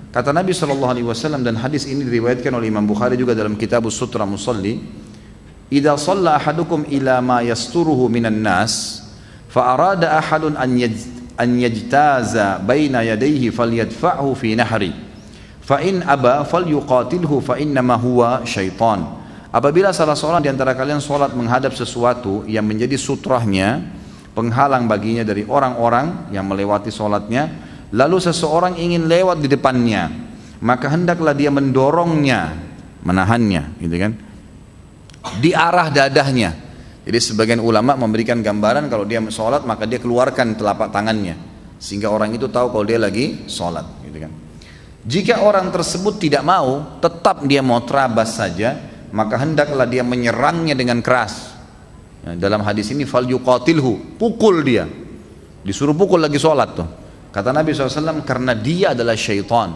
Kata Nabi SAW, dan hadis ini diriwayatkan oleh Imam Bukhari juga dalam Kitabus Sutra Musalli, "Idza shalla ahadukum ila ma yasturuhu minan nas, fa arada ahadun an yajtaza baina yadayhi falyadfa'hu fi nahri, fa in aba falyuqatilhu fa innama huwa syaitan." Apabila salah seorang di antara kalian sholat menghadap sesuatu yang menjadi sutrahnya, penghalang baginya dari orang-orang yang melewati sholatnya, lalu seseorang ingin lewat di depannya, maka hendaklah dia mendorongnya, menahannya, gitu kan, di arah dadahnya. Jadi sebagian ulama memberikan gambaran kalau dia sholat maka dia keluarkan telapak tangannya, sehingga orang itu tahu kalau dia lagi sholat, gitu kan. Jika orang tersebut tidak mau, tetap dia mau terabas saja, maka hendaklah dia menyerangnya dengan keras. Dalam hadis ini fal yuqatilhu, pukul dia, disuruh pukul lagi sholat tuh. Kata Nabi SAW, karena dia adalah syaitan.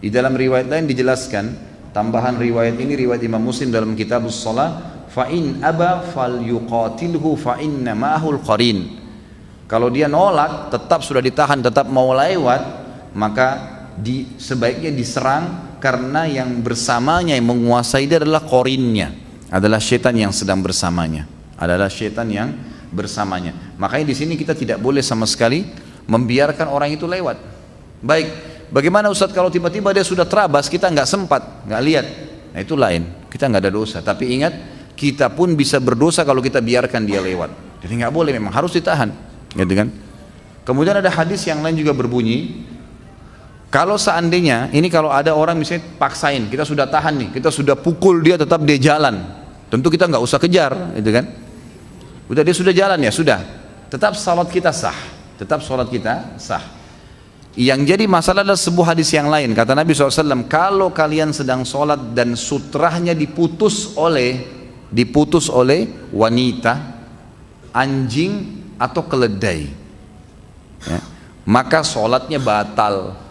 Di dalam riwayat lain dijelaskan, tambahan riwayat ini riwayat Imam Muslim dalam Kitabus Shalah, fa in aba fal yuqatilhu fa inna ma'ahul qarin. Kalau dia nolak, tetap sudah ditahan, tetap mau lewat, maka sebaiknya diserang, karena yang bersamanya, yang menguasai dia adalah qarinnya, adalah syaitan yang sedang bersamanya, adalah syaitan yang bersamanya. Makanya di sini kita tidak boleh sama sekali membiarkan orang itu lewat. Baik, bagaimana Ustadz kalau tiba-tiba dia sudah terabas, kita nggak sempat, nggak lihat, nah itu lain, kita nggak ada dosa. Tapi ingat, kita pun bisa berdosa kalau kita biarkan dia lewat. Jadi nggak boleh, memang harus ditahan, gitu kan. Kemudian ada hadis yang lain juga berbunyi, kalau seandainya ini, kalau ada orang misalnya paksain, kita sudah tahan nih, kita sudah pukul dia, tetap dia jalan, tentu kita nggak usah kejar, gitu kan. Udah dia sudah jalan ya sudah, tetap salat kita sah, tetap sholat kita sah. Yang jadi masalah adalah sebuah hadis yang lain. Kata Nabi SAW, kalau kalian sedang sholat dan sutrahnya diputus oleh wanita, anjing atau keledai, ya, maka sholatnya batal.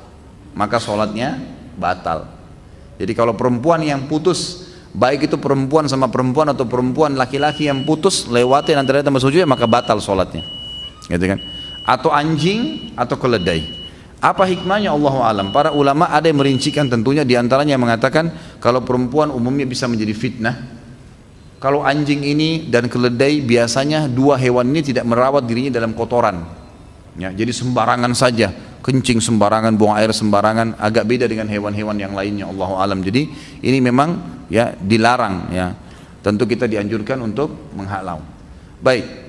Maka sholatnya batal. Jadi kalau perempuan yang putus, baik itu perempuan sama perempuan atau perempuan laki-laki yang putus, lewatin antara tempat sujud, maka batal sholatnya, gitu kan. Atau anjing atau keledai. Apa hikmahnya Allahu alam? Para ulama ada yang merincikan, tentunya diantaranya yang mengatakan kalau perempuan umumnya bisa menjadi fitnah. Kalau anjing ini dan keledai, biasanya dua hewan ini tidak merawat dirinya dalam kotoran, ya, jadi sembarangan saja, kencing sembarangan, buang air sembarangan, agak beda dengan hewan-hewan yang lainnya, Allahu alam. Jadi ini memang ya dilarang, ya. Tentu kita dianjurkan untuk menghalau. Baik.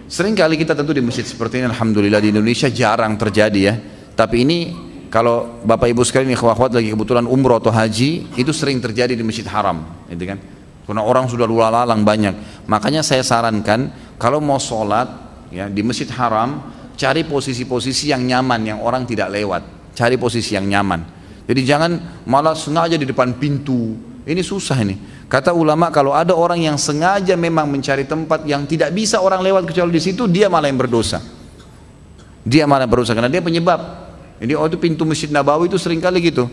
Seringkali kita tentu di masjid seperti ini, alhamdulillah di Indonesia jarang terjadi ya. Tapi ini kalau Bapak Ibu sekalian, ikhwah-akhwat lagi kebetulan umroh atau haji, itu sering terjadi di Masjid Haram, gitu kan. Karena orang sudah lalu lalang banyak. Makanya saya sarankan kalau mau sholat ya di Masjid Haram, cari posisi-posisi yang nyaman, yang orang tidak lewat. Cari posisi yang nyaman. Jadi jangan malah sengaja di depan pintu. Ini susah ini. Kata ulama, kalau ada orang yang sengaja memang mencari tempat yang tidak bisa orang lewat kecuali di situ, dia malah yang berdosa. Dia malah berdosa karena dia penyebab. Jadi itu pintu Masjid Nabawi itu seringkali gitu.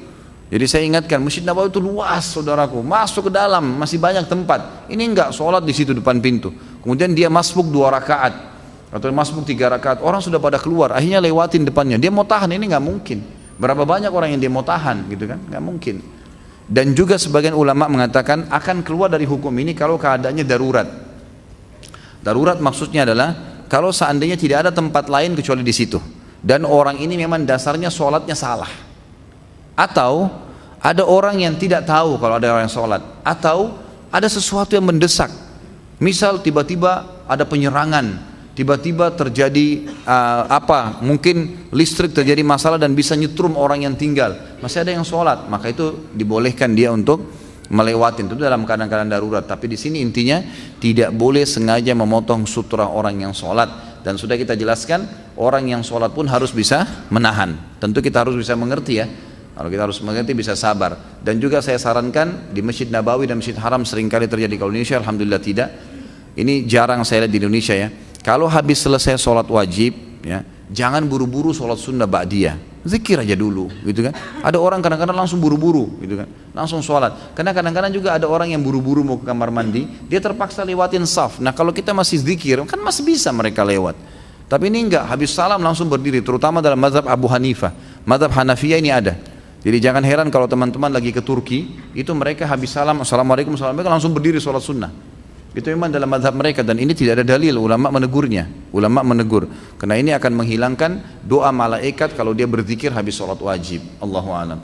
Jadi saya ingatkan, Masjid Nabawi itu luas, saudaraku, masuk ke dalam masih banyak tempat. Ini enggak, sholat di situ depan pintu. Kemudian dia masbuk 2 rakaat atau masbuk 3 rakaat, orang sudah pada keluar, akhirnya lewatin depannya. Dia mau tahan, ini nggak mungkin. Berapa banyak orang yang dia mau tahan, gitu kan? Nggak mungkin. Dan juga sebagian ulama mengatakan akan keluar dari hukum ini kalau keadaannya darurat. Darurat maksudnya adalah kalau seandainya tidak ada tempat lain kecuali di situ, dan orang ini memang dasarnya sholatnya salah, atau ada orang yang tidak tahu kalau ada orang yang sholat, atau ada sesuatu yang mendesak. Misal tiba-tiba ada penyerangan, tiba-tiba terjadi mungkin listrik terjadi masalah dan bisa nyetrum orang yang tinggal, masih ada yang sholat, maka itu dibolehkan dia untuk melewati itu dalam keadaan-keadaan darurat. Tapi di sini intinya tidak boleh sengaja memotong sutra orang yang sholat. Dan sudah kita jelaskan, orang yang sholat pun harus bisa menahan. Tentu kita harus bisa mengerti ya. Kalau kita harus mengerti, bisa sabar. Dan juga saya sarankan di Masjid Nabawi dan Masjid Haram seringkali terjadi. Kalau di Indonesia alhamdulillah tidak. Ini jarang saya lihat di Indonesia ya. Kalau habis selesai sholat wajib ya, jangan buru-buru sholat sunnah ba'diyah, zikir aja dulu, gitu kan. Ada orang kadang-kadang langsung buru-buru, gitu kan, langsung sholat. Karena kadang-kadang juga ada orang yang buru-buru mau ke kamar mandi, dia terpaksa lewatin saf. Nah kalau kita masih zikir, kan masih bisa mereka lewat. Tapi ini enggak, habis salam langsung berdiri, terutama dalam mazhab Abu Hanifah. Mazhab Hanafiyah ini ada. Jadi jangan heran kalau teman-teman lagi ke Turki, itu mereka habis salam, assalamualaikum, mereka langsung berdiri sholat sunnah. Itu memang dalam mazhab mereka, dan ini tidak ada dalil, ulama menegurnya, ulama menegur. Karena ini akan menghilangkan doa malaikat kalau dia berzikir habis sholat wajib. Allahu a'lam.